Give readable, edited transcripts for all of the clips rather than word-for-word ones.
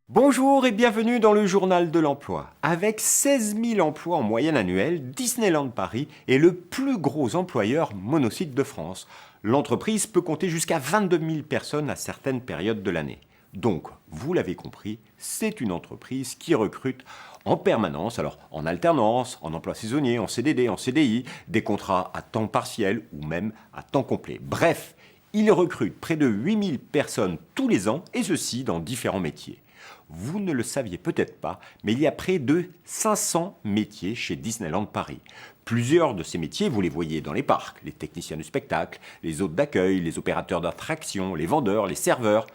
Bonjour et bienvenue dans le journal de l'emploi. Avec 16 000 emplois en moyenne annuelle, Disneyland Paris est le plus gros employeur monosite de France. L'entreprise peut compter jusqu'à 22 000 personnes à certaines périodes de l'année. Donc, vous l'avez compris, c'est une entreprise qui recrute en permanence, alors en alternance, en emploi saisonnier, en CDD, en CDI, des contrats à temps partiel ou même à temps complet. Bref, il recrute près de 8 000 personnes tous les ans et ceci dans différents métiers. Vous ne le saviez peut-être pas, mais il y a près de 500 métiers chez Disneyland Paris. Plusieurs de ces métiers, vous les voyez dans les parcs, les techniciens du spectacle, les hôtes d'accueil, les opérateurs d'attractions, les vendeurs, les serveurs.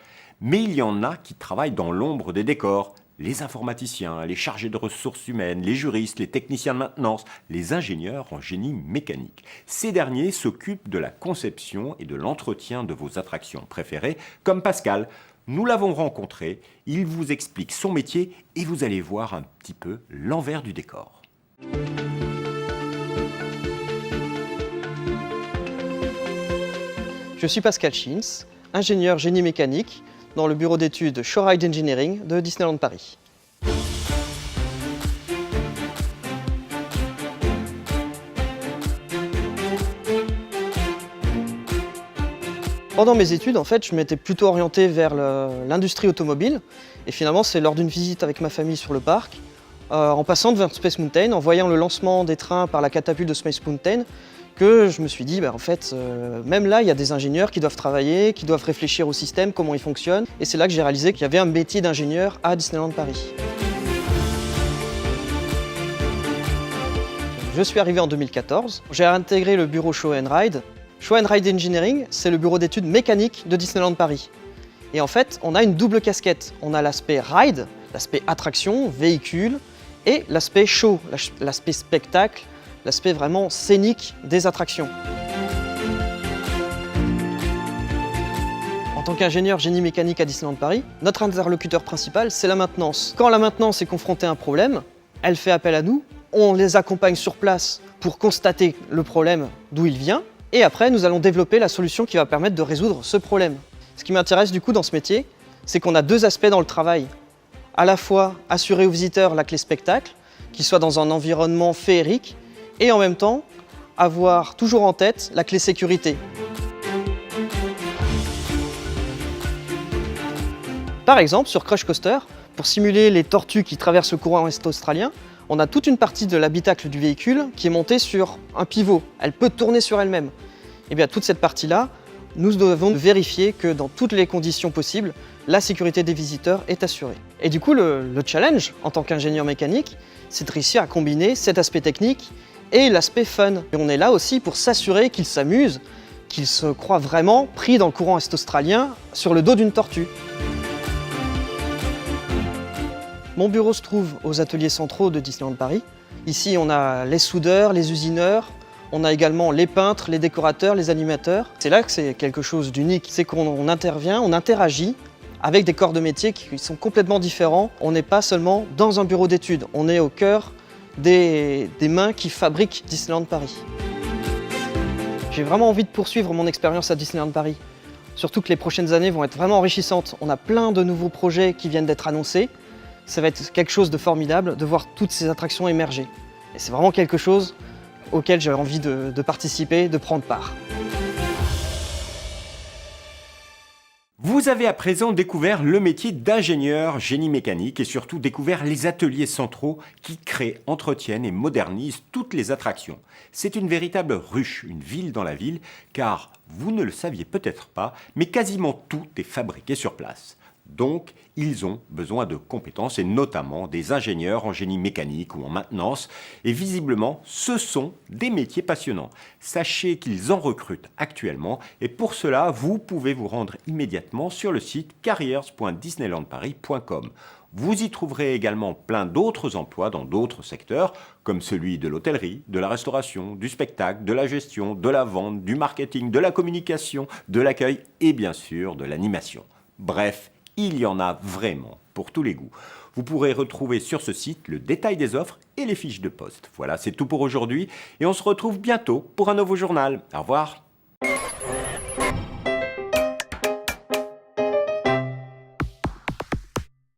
Mais il y en a qui travaillent dans l'ombre des décors, les informaticiens, les chargés de ressources humaines, les juristes, les techniciens de maintenance, les ingénieurs en génie mécanique. Ces derniers s'occupent de la conception et de l'entretien de vos attractions préférées, comme Pascal. Nous l'avons rencontré, il vous explique son métier et vous allez voir un petit peu l'envers du décor. Je suis Pascal Schins, ingénieur génie mécanique dans le bureau d'études ShoreRide Engineering de Disneyland Paris. Pendant mes études, en fait, je m'étais plutôt orienté vers l'industrie automobile. Et finalement, c'est lors d'une visite avec ma famille sur le parc, en passant devant Space Mountain, en voyant le lancement des trains par la catapulte de Space Mountain, que je me suis dit, en fait, même là, il y a des ingénieurs qui doivent travailler, qui doivent réfléchir au système, comment il fonctionne. Et c'est là que j'ai réalisé qu'il y avait un métier d'ingénieur à Disneyland Paris. Je suis arrivé en 2014. J'ai intégré le bureau Show & Ride. Show & Ride Engineering, c'est le bureau d'études mécaniques de Disneyland Paris. Et en fait, on a une double casquette. On a l'aspect ride, l'aspect attraction, véhicule, et l'aspect show, l'aspect spectacle, l'aspect vraiment scénique des attractions. En tant qu'ingénieur génie mécanique à Disneyland Paris, notre interlocuteur principal, c'est la maintenance. Quand la maintenance est confrontée à un problème, elle fait appel à nous, on les accompagne sur place pour constater le problème d'où il vient, et après, nous allons développer la solution qui va permettre de résoudre ce problème. Ce qui m'intéresse du coup dans ce métier, c'est qu'on a deux aspects dans le travail. À la fois assurer aux visiteurs la clé spectacle, qu'ils soient dans un environnement féerique, et en même temps, avoir toujours en tête la clé sécurité. Par exemple, sur Crush Coaster, pour simuler les tortues qui traversent le courant ouest australien, on a toute une partie de l'habitacle du véhicule qui est montée sur un pivot. Elle peut tourner sur elle-même. Et bien, toute cette partie-là, nous devons vérifier que dans toutes les conditions possibles, la sécurité des visiteurs est assurée. Et du coup, le challenge, en tant qu'ingénieur mécanique, c'est de réussir à combiner cet aspect technique et l'aspect fun. Et on est là aussi pour s'assurer qu'ils s'amusent, qu'ils se croient vraiment pris dans le courant est australien sur le dos d'une tortue. Mon bureau se trouve aux ateliers centraux de Disneyland Paris. Ici, on a les soudeurs, les usineurs, on a également les peintres, les décorateurs, les animateurs. C'est là que c'est quelque chose d'unique, c'est qu'on intervient, on interagit avec des corps de métier qui sont complètement différents. On n'est pas seulement dans un bureau d'études, on est au cœur des mains qui fabriquent Disneyland Paris. J'ai vraiment envie de poursuivre mon expérience à Disneyland Paris. Surtout que les prochaines années vont être vraiment enrichissantes. On a plein de nouveaux projets qui viennent d'être annoncés. Ça va être quelque chose de formidable de voir toutes ces attractions émerger. Et c'est vraiment quelque chose auquel j'ai envie de participer, de prendre part. Vous avez à présent découvert le métier d'ingénieur génie mécanique et surtout découvert les ateliers centraux qui créent, entretiennent et modernisent toutes les attractions. C'est une véritable ruche, une ville dans la ville, car vous ne le saviez peut-être pas, mais quasiment tout est fabriqué sur place. Donc, ils ont besoin de compétences et notamment des ingénieurs en génie mécanique ou en maintenance. Et visiblement, ce sont des métiers passionnants. Sachez qu'ils en recrutent actuellement et pour cela, vous pouvez vous rendre immédiatement sur le site careers.disneylandparis.com. Vous y trouverez également plein d'autres emplois dans d'autres secteurs, comme celui de l'hôtellerie, de la restauration, du spectacle, de la gestion, de la vente, du marketing, de la communication, de l'accueil et bien sûr de l'animation. Bref, il y en a vraiment pour tous les goûts. Vous pourrez retrouver sur ce site le détail des offres et les fiches de poste. Voilà, c'est tout pour aujourd'hui et on se retrouve bientôt pour un nouveau journal. Au revoir.